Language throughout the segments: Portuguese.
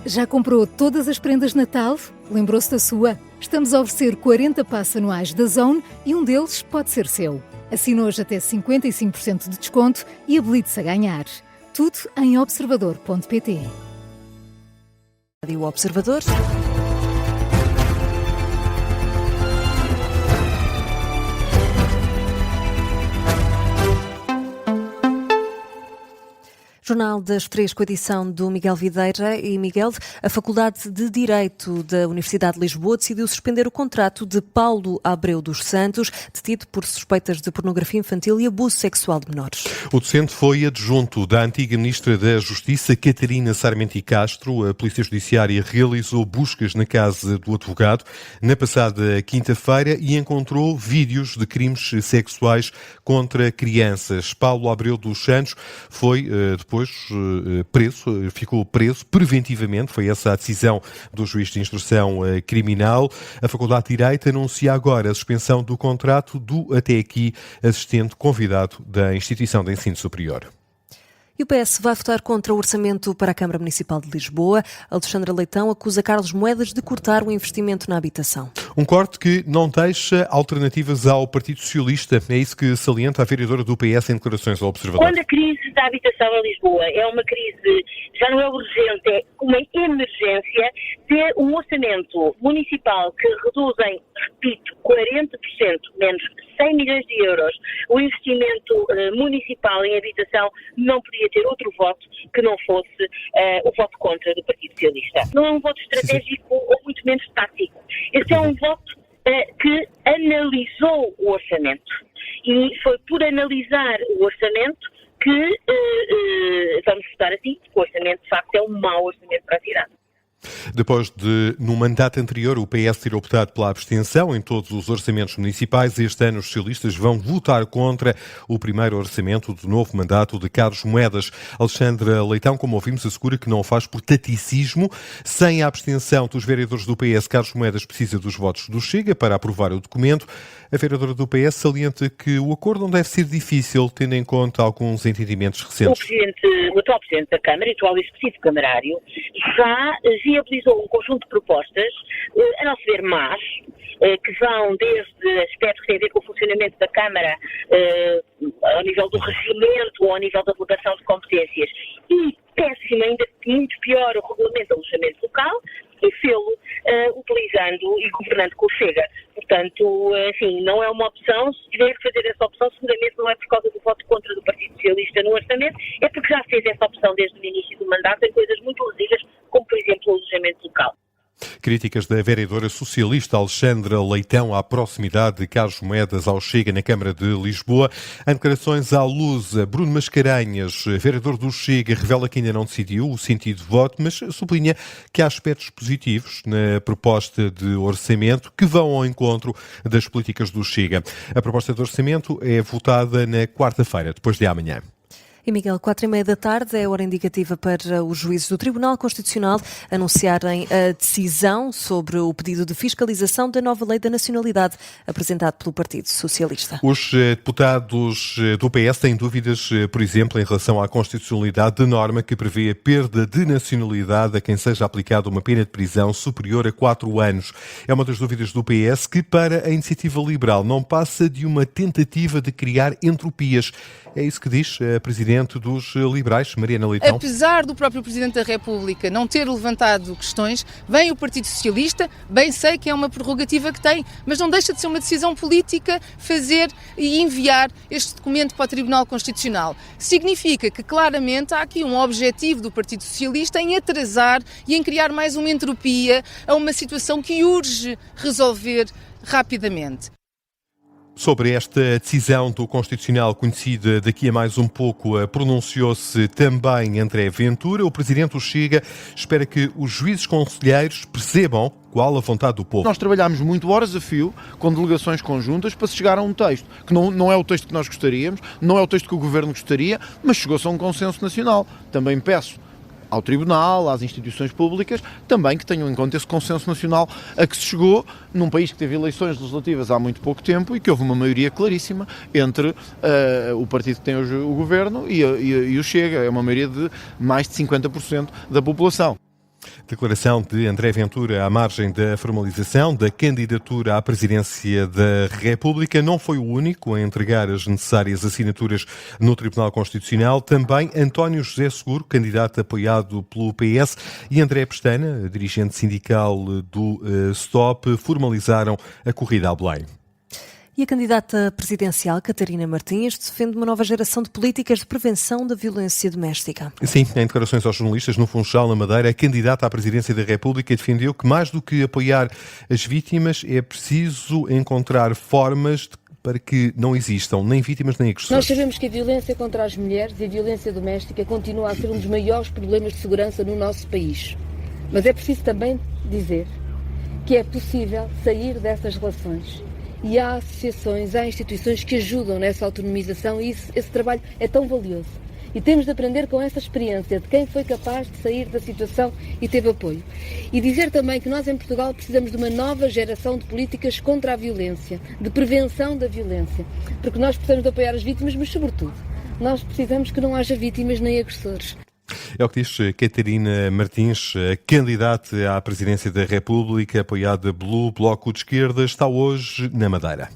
Já comprou todas as prendas de Natal? Lembrou-se da sua? Estamos a oferecer 40 passes anuais da Zone e um deles pode ser seu. Assine hoje até 55% de desconto e habilite-se a ganhar. Tudo em observador.pt. Rádio Observador. Jornal das Três, com a edição do Miguel Videira. E Miguel, a Faculdade de Direito da Universidade de Lisboa decidiu suspender o contrato de Paulo Abreu dos Santos, detido por suspeitas de pornografia infantil e abuso sexual de menores. O docente foi adjunto da antiga Ministra da Justiça, Catarina Sarmenti Castro. A Polícia Judiciária realizou buscas na casa do advogado na passada quinta-feira e encontrou vídeos de crimes sexuais contra crianças. Paulo Abreu dos Santos foi depois ficou preso preventivamente. Foi essa a decisão do juiz de instrução criminal. A Faculdade de Direito anuncia agora a suspensão do contrato do, até aqui, assistente convidado da instituição de ensino superior. E o PS vai votar contra o orçamento para a Câmara Municipal de Lisboa. Alexandra Leitão acusa Carlos Moedas de cortar o investimento na habitação. Um corte que não deixa alternativas ao Partido Socialista. É isso que salienta a vereadora do PS em declarações ao Observador. Quando a crise da habitação em Lisboa é uma crise, já não é urgente, é uma emergência, ter um orçamento municipal que reduz em, repito, 40%, menos 100 milhões de euros, o investimento municipal em habitação não podia ter outro voto que não fosse o voto contra do Partido Socialista. Não é um voto estratégico ou muito menos tático. Este é um voto que analisou o orçamento. E foi por analisar o orçamento que vamos votar assim, porque o orçamento de facto é um mau orçamento para a cidade. Depois de, no mandato anterior, o PS ter optado pela abstenção em todos os orçamentos municipais, este ano os socialistas vão votar contra o primeiro orçamento do novo mandato de Carlos Moedas. Alexandra Leitão, como ouvimos, assegura que não o faz por taticismo. Sem a abstenção dos vereadores do PS, Carlos Moedas precisa dos votos do Chega para aprovar o documento. A vereadora do PS salienta que o acordo não deve ser difícil, tendo em conta alguns entendimentos recentes. O atual Presidente da Câmara, e o atual Executivo Camarário, já viabilizou um conjunto de propostas, a nosso ver más, que vão desde aspectos que têm a ver com o funcionamento da Câmara, ao nível do regimento ou ao nível da delegação de competências, e péssimo, ainda muito pior, o regulamento do alojamento local, e fê-lo utilizando e governando com o Chega. Portanto, assim, não é uma opção. Se tiver que fazer essa opção, seguramente não é por causa do voto contra do Partido Socialista no orçamento, é porque já fez essa opção desde o início do mandato em coisas muito lesivas, como, por exemplo, o alojamento local. Críticas da vereadora socialista Alexandra Leitão à proximidade de Carlos Moedas ao Chega na Câmara de Lisboa. Em declarações à Lusa, Bruno Mascarenhas, vereador do Chega, revela que ainda não decidiu o sentido de voto, mas sublinha que há aspectos positivos na proposta de orçamento que vão ao encontro das políticas do Chega. A proposta de orçamento é votada na quarta-feira, depois de amanhã. E Miguel, 4h30 é a hora indicativa para os juízes do Tribunal Constitucional anunciarem a decisão sobre o pedido de fiscalização da nova lei da nacionalidade apresentado pelo Partido Socialista. Os deputados do PS têm dúvidas, por exemplo, em relação à constitucionalidade da norma que prevê a perda de nacionalidade a quem seja aplicada uma pena de prisão superior a 4 anos. É uma das dúvidas do PS que, para a Iniciativa Liberal, não passa de uma tentativa de criar entropias. É isso que diz a Presidente dos Liberais, Mariana Leitão. Apesar do próprio Presidente da República não ter levantado questões, vem o Partido Socialista, bem sei que é uma prerrogativa que tem, mas não deixa de ser uma decisão política fazer e enviar este documento para o Tribunal Constitucional. Significa que claramente há aqui um objetivo do Partido Socialista em atrasar e em criar mais uma entropia a uma situação que urge resolver rapidamente. Sobre esta decisão do Constitucional conhecida daqui a mais um pouco, pronunciou-se também André Ventura. O Presidente do Chega espera que os juízes conselheiros percebam qual a vontade do povo. Nós trabalhámos muito horas a fio, com delegações conjuntas, para se chegar a um texto, que não é o texto que nós gostaríamos, não é o texto que o Governo gostaria, mas chegou-se a um consenso nacional. Também peço ao Tribunal, às instituições públicas, também que tenham em conta esse consenso nacional a que se chegou num país que teve eleições legislativas há muito pouco tempo e que houve uma maioria claríssima entre o partido que tem hoje o Governo e o Chega. É uma maioria de mais de 50% da população. Declaração de André Ventura à margem da formalização da candidatura à presidência da República. Não foi o único a entregar as necessárias assinaturas no Tribunal Constitucional. Também António José Seguro, candidato apoiado pelo PS, e André Pestana, dirigente sindical do STOP, formalizaram a corrida a Belém. E a candidata presidencial, Catarina Martins, defende uma nova geração de políticas de prevenção da violência doméstica. Sim, em declarações aos jornalistas no Funchal, na Madeira, a candidata à presidência da República defendeu que, mais do que apoiar as vítimas, é preciso encontrar formas para que não existam nem vítimas nem agressores. Nós sabemos que a violência contra as mulheres e a violência doméstica continua a ser um dos maiores problemas de segurança no nosso país. Mas é preciso também dizer que é possível sair dessas relações. E há associações, há instituições que ajudam nessa autonomização e esse trabalho é tão valioso. E temos de aprender com essa experiência de quem foi capaz de sair da situação e teve apoio. E dizer também que nós em Portugal precisamos de uma nova geração de políticas contra a violência, de prevenção da violência. Porque nós precisamos de apoiar as vítimas, mas sobretudo, nós precisamos que não haja vítimas nem agressores. É o que diz Catarina Martins, candidata à presidência da República, apoiada pelo Bloco de Esquerda, está hoje na Madeira.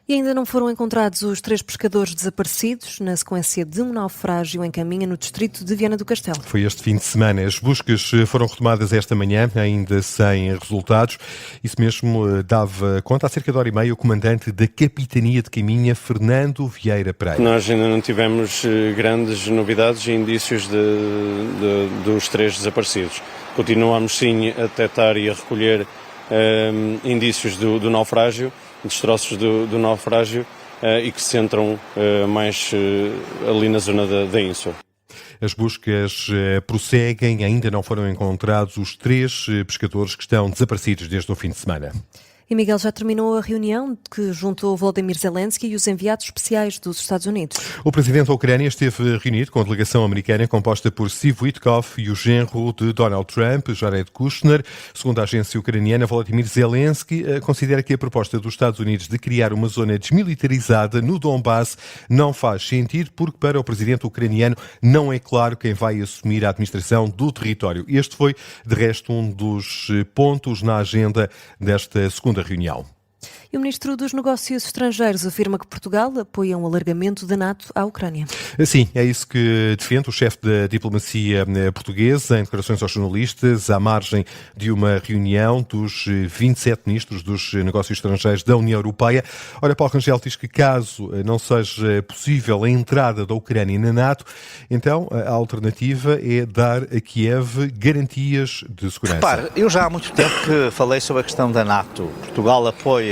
E ainda não foram encontrados os 3 pescadores desaparecidos na sequência de um naufrágio em Caminha, no distrito de Viana do Castelo. Foi este fim de semana. As buscas foram retomadas esta manhã, ainda sem resultados. Isso mesmo dava conta, há cerca de hora e meia, o comandante da Capitania de Caminha, Fernando Vieira Pereira. Nós ainda não tivemos grandes novidades e indícios dos 3 desaparecidos. Continuamos sim a detectar e a recolher indícios do naufrágio, destroços do naufrágio e que se centram mais ali na zona da Ínsula. As buscas prosseguem, ainda não foram encontrados os 3 pescadores que estão desaparecidos desde o fim de semana. E Miguel, já terminou a reunião que juntou Volodymyr Zelensky e os enviados especiais dos Estados Unidos. O presidente da Ucrânia esteve reunido com a delegação americana composta por Steve Witkoff e o genro de Donald Trump, Jared Kushner. Segundo a agência ucraniana, Volodymyr Zelensky considera que a proposta dos Estados Unidos de criar uma zona desmilitarizada no Donbass não faz sentido, porque para o presidente ucraniano não é claro quem vai assumir a administração do território. Este foi, de resto, um dos pontos na agenda desta segunda reunião. E o Ministro dos Negócios Estrangeiros afirma que Portugal apoia um alargamento da NATO à Ucrânia. Sim, é isso que defende o chefe da diplomacia portuguesa em declarações aos jornalistas à margem de uma reunião dos 27 ministros dos negócios estrangeiros da União Europeia. Ora, Paulo Rangel diz que caso não seja possível a entrada da Ucrânia na NATO, então a alternativa é dar a Kiev garantias de segurança. Repare, eu já há muito tempo que falei sobre a questão da NATO. Portugal apoia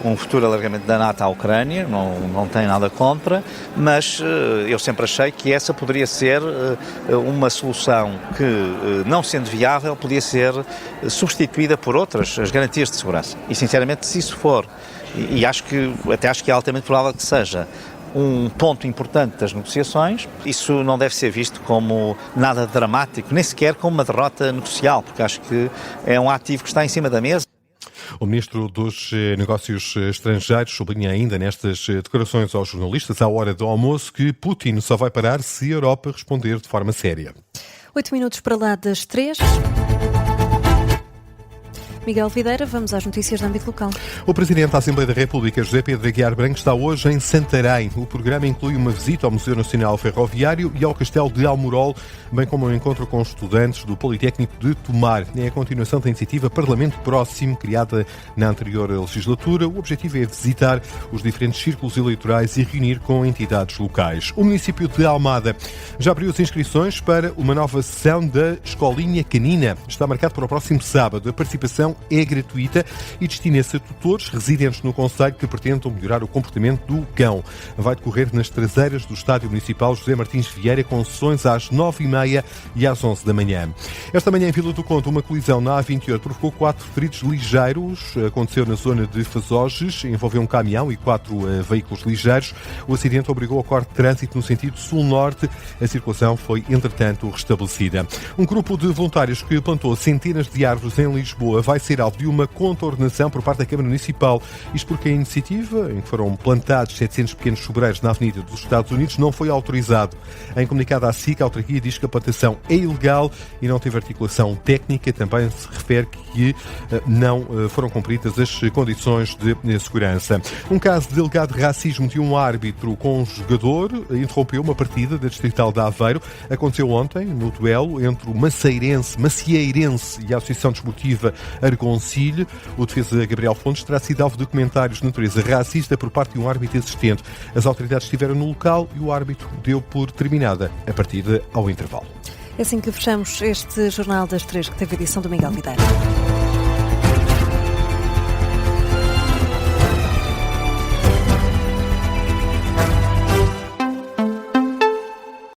um futuro alargamento da NATO à Ucrânia, não tem nada contra, mas eu sempre achei que essa poderia ser uma solução que, não sendo viável, podia ser substituída por outras, as garantias de segurança. E, sinceramente, se isso for, e acho que é altamente provável que seja, um ponto importante das negociações, isso não deve ser visto como nada dramático, nem sequer como uma derrota negocial, porque acho que é um ativo que está em cima da mesa. O Ministro dos Negócios Estrangeiros sublinha ainda nestas declarações aos jornalistas à hora do almoço que Putin só vai parar se a Europa responder de forma séria. 8 minutos para lá das 3. Miguel Videira, vamos às notícias de âmbito local. O Presidente da Assembleia da República, José Pedro Aguiar Branco, está hoje em Santarém. O programa inclui uma visita ao Museu Nacional Ferroviário e ao Castelo de Almorol, bem como um encontro com estudantes do Politécnico de Tomar. É a continuação da iniciativa Parlamento Próximo, criada na anterior legislatura. O objetivo é visitar os diferentes círculos eleitorais e reunir com entidades locais. O município de Almada já abriu as inscrições para uma nova sessão da Escolinha Canina. Está marcado para o próximo sábado. A participação é gratuita e destina-se a tutores residentes no concelho que pretendam melhorar o comportamento do cão. Vai decorrer nas traseiras do Estádio Municipal José Martins Vieira, com sessões às 9h30 e às 11 da manhã. Esta manhã, em Vila do Conde, uma colisão na A28 provocou 4 feridos ligeiros. Aconteceu na zona de Fazoges, envolveu um caminhão e 4 veículos ligeiros. O acidente obrigou ao corte de trânsito no sentido sul-norte. A circulação foi, entretanto, restabelecida. Um grupo de voluntários que plantou centenas de árvores em Lisboa vai ser alvo de uma contornação por parte da Câmara Municipal. Isto porque a iniciativa, em que foram plantados 700 pequenos sobreiros na Avenida dos Estados Unidos, não foi autorizado. Em comunicado à SIC, a autarquia diz que a plantação é ilegal e não teve articulação técnica. Também se refere que não foram cumpridas as condições de segurança. Um caso de alegado racismo de um árbitro com um jogador interrompeu uma partida da Distrital de Aveiro. Aconteceu ontem, no duelo entre o Macieirense e a Associação Desportiva Argoncilho. O defesa Gabriel Fontes terá sido alvo de comentários de natureza racista por parte de um árbitro assistente. As autoridades estiveram no local e o árbitro deu por terminada a partida ao intervalo. É assim que fechamos este Jornal das 3, que teve a edição do Miguel Videira.